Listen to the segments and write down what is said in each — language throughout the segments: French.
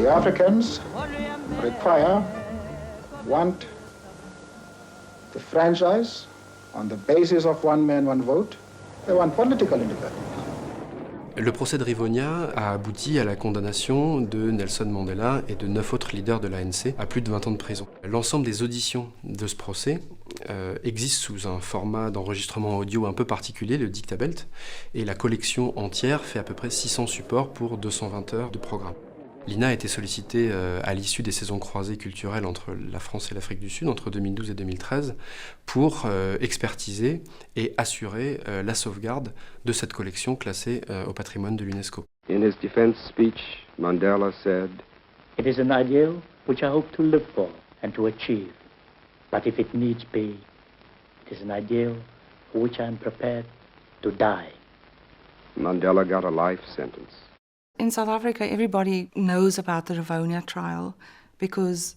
The Africans want the franchise on the basis of one man, one vote. They want political independence. Le procès de Rivonia a abouti à la condamnation de Nelson Mandela et de 9 autres leaders de l'ANC à plus de 20 ans de prison. L'ensemble des auditions de ce procès existe sous un format d'enregistrement audio un peu particulier, le Dictabelt, et la collection entière fait à peu près 600 supports pour 220 heures de programme. L'INA a été sollicitée à l'issue des saisons croisées culturelles entre la France et l'Afrique du Sud, entre 2012 et 2013, pour expertiser et assurer la sauvegarde de cette collection classée au patrimoine de l'UNESCO. In his defense speech, Mandela said, "It is an ideal which I hope to live for and to achieve. But if it needs be, it is an ideal for which I am prepared to die." Mandela got a life sentence. In South Africa, everybody knows about the Rivonia trial because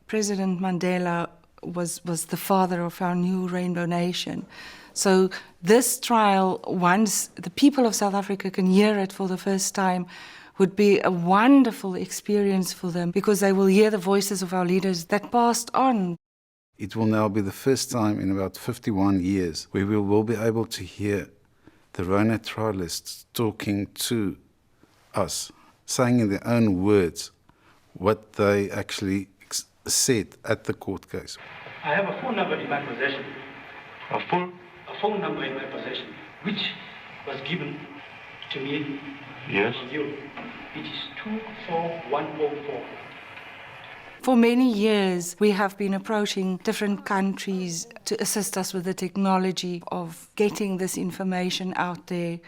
President Mandela was the father of our new Rainbow Nation. So this trial, once the people of South Africa can hear it for the first time, would be a wonderful experience for them because they will hear the voices of our leaders that passed on. It will now be the first time in about 51 years where we will be able to hear the Rona trialists talking to us, saying in their own words what they actually said at the court case. I have a phone number in my possession. A phone number in my possession, which was given to me. Yes. From you. It is 24104. For many years, we have been approaching different countries to assist us with the technology of getting this information out there.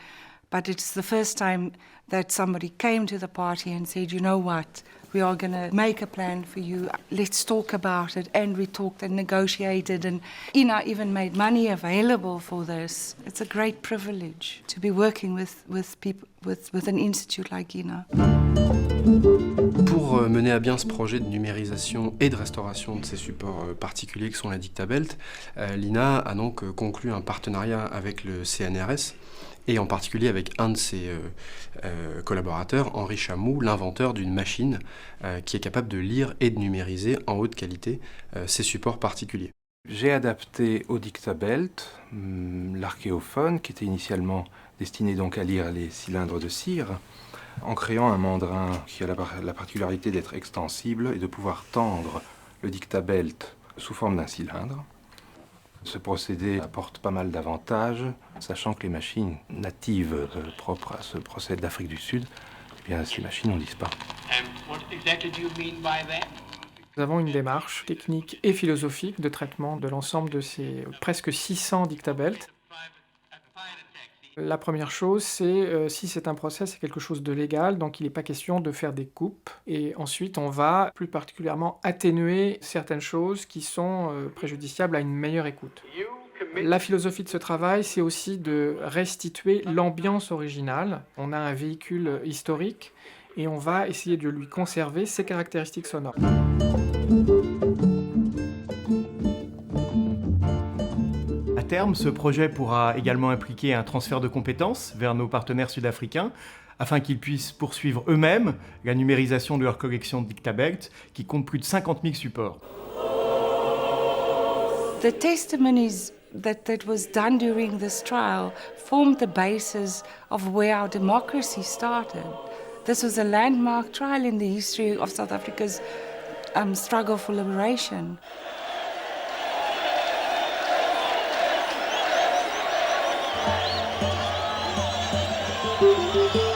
But it's the first time that somebody came to the party and said, you know what, we are going to make a plan for you. Let's talk about it. And we talked and negotiated, and INA even made money available for this. It's a great privilege to be working with people, with an institute like INA. Pour mener à bien ce projet de numérisation et de restauration de ces supports particuliers que sont les Dictabelt, l'INA a donc conclu un partenariat avec le CNRS et en particulier avec un de ses collaborateurs, Henri Chamou, l'inventeur d'une machine qui est capable de lire et de numériser en haute qualité ces supports particuliers. J'ai adapté au Dictabelt l'archéophone qui était initialement destiné donc à lire les cylindres de cire, en créant un mandrin qui a la particularité d'être extensible et de pouvoir tendre le Dictabelt sous forme d'un cylindre. Ce procédé apporte pas mal d'avantages, sachant que les machines natives propres à ce procédé d'Afrique du Sud, eh bien, ces machines ont disparu. Nous avons une démarche technique et philosophique de traitement de l'ensemble de ces presque 600 Dictabelt. La première chose, c'est si c'est un procès, c'est quelque chose de légal, donc il n'est pas question de faire des coupes. Et ensuite, on va plus particulièrement atténuer certaines choses qui sont préjudiciables à une meilleure écoute. La philosophie de ce travail, c'est aussi de restituer l'ambiance originale. On a un véhicule historique et on va essayer de lui conserver ses caractéristiques sonores. À terme, ce projet pourra également impliquer un transfert de compétences vers nos partenaires sud-africains afin qu'ils puissent poursuivre eux-mêmes la numérisation de leur collection de Dictabelt qui compte plus de 50 000 supports. The testimonies that was done during this trial formed the basis of where our democracy started. This was a landmark trial in the history of South Africa's struggle for liberation. Thank you.